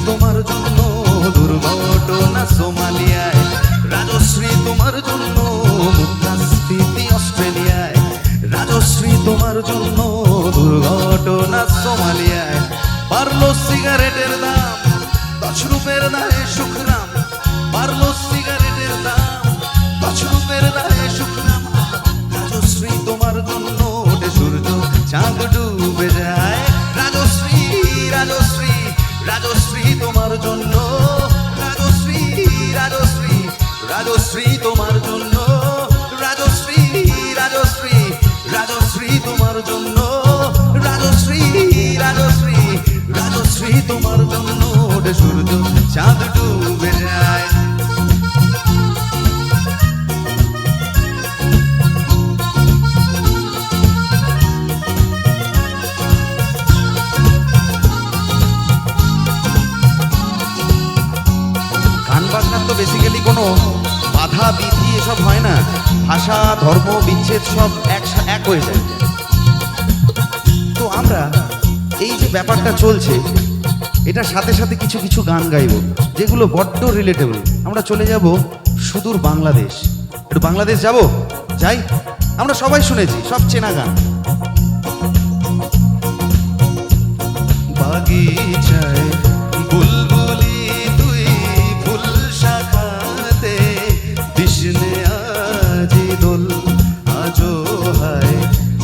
তোমার জন্য দুর্ঘটনা সোমালিয়ায়, রাজশ্রী তোমার জন্য মুদ্রাস্ফীতি অস্ট্রেলিয়ায়, রাজশ্রী তোমার জন্য দুর্ঘটনা সোমালিয়ায়। বাড়লো সিগারেটের দাম, 10 রুপের দায়ে সুখরাম, বাড়লো সিগারেটের দাম, 10 রুপের দায়ে সুখরাম। রাজশ্রী তোমার জন্য ওঠে সূর্য, চাঁদ ডুবে যায়। রাজশ্রী রাজশ্রী রাজশ্রী তোমার জন্য, রাজশ্রী রাজশ্রী রাজশ্রী তোমার জন্য, রাজশ্রী রাজশ্রী রাজশ্রী তোমার জন্য, রাজশ্রী রাজশ্রী রাজশ্রী তোমার জন্য ওঠে সূর্য, চাঁদ ডুবে যায়। গান বাজনার তো বেসিক্যালি কোনো বাধা বিধি এসব হয় না, ভাষা ধর্ম বিচ্ছেদ সব এক হয়ে যায়। তো আমরা এই যে ব্যাপারটা চলছে, এটার সাথে সাথে কিছু কিছু গান গাইব যেগুলো বড্ড রিলেটেবল। আমরা চলে যাব সুদূর বাংলাদেশ। একটু বাংলাদেশ যাব, যাই। আমরা সবাই শুনেছি, সব চেনা গান। বাগিচায় বুলবুলি তুই ফুল শাখাতে, বিষ্ণে আজি দোল আজো হায়,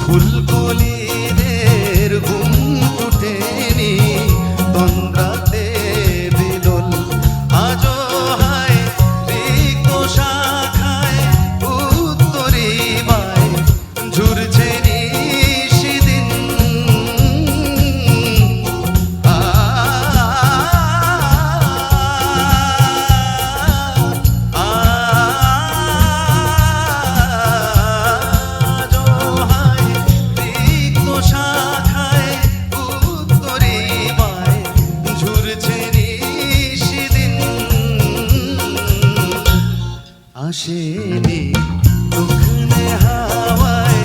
ফুলকলিদের ঘুম টুটেনি তন্দ্রাতে বিদোল আজো হায়, রিক্ত শাখায় উত্তরি বায় ঝুরছে নিশিদিন। আসেনি দক্ষিণে হাওয়ায়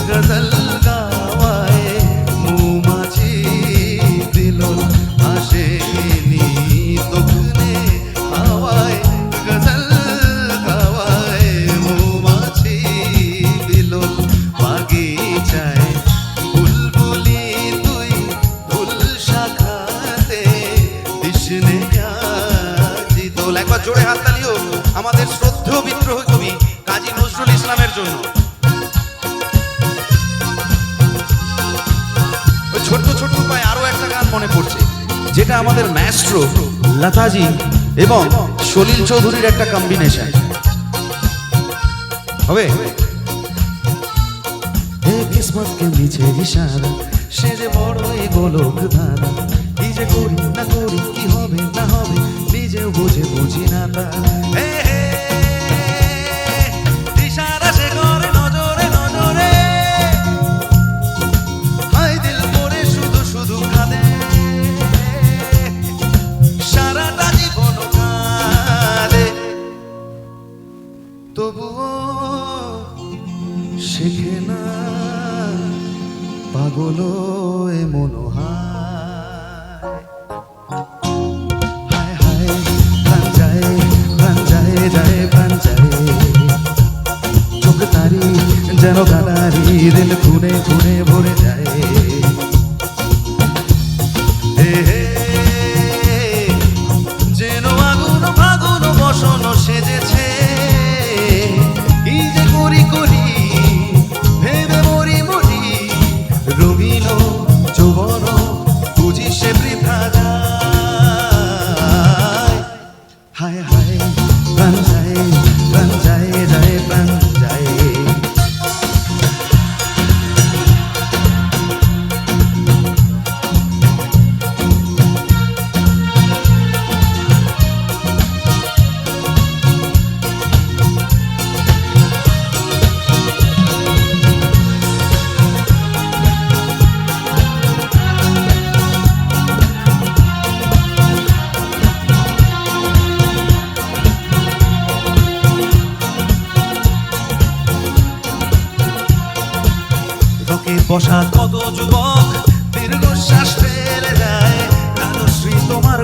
গজল গাওয়ায়, মৌমাছি দিলন আসেনি দক্ষিণে হাওয়ায় গজল গাওয়ায়, মৌমাছি দিলন। বাগিচায় বুলবুলি তুই ফুল শাখাতে, বিষ্ণে আজি দোল। একবার জোরে হাত তালিও আমাদের শ্রদ্ধেয় বিদ্রোহী কবি কাজী নজরুল ইসলামের জন্য। ওই ছোট্ট ছোট্ট পায়ে আরো একটা গান মনে পড়ছে, যেটা আমাদের ম্যাস্ট্রো লতাজি এবং সলিল চৌধুরীর একটা কম্বিনেশন হবে। হে কিসমত কে নিচে ইশারা, সে যে বড়ই গোলক ধারা, কি যে করি না করি, কি হবে না হবে, নিজেও বুঝি না তা। ইশারা সে করে নজরে নজরে, হায় দিল পড়ে শুধু শুধু কাঁদে, সারাটা জীবন কাঁদে, তবুও শেখে না পাগল এ মনোহায়। হায় হায় প্রাণ যায়, প্রাণ যায়, যায় প্রাণ যায়, চোখ তারি যেন গানারি, দিল খুনে খুনে ভরে যায়। যেন আগুন ফাগুন বসন সেজেছে, কি যে করি করি ভেবে মরি মরি, রঙিন যৌবন বুঝি সে বৃথা যায়। হায় হায় প্রাণ যায়, প্রাণ যায়, যায় প্রাণ যায়। বসা কত যুবক দীর্ঘশ্বাস ফেলে যায়, রাজশ্রী তোমার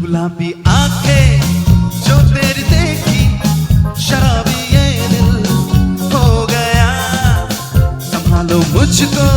गुलाबी आंखें जो तेरी देखी, शराबी ये दिल हो गया, संभालो मुझको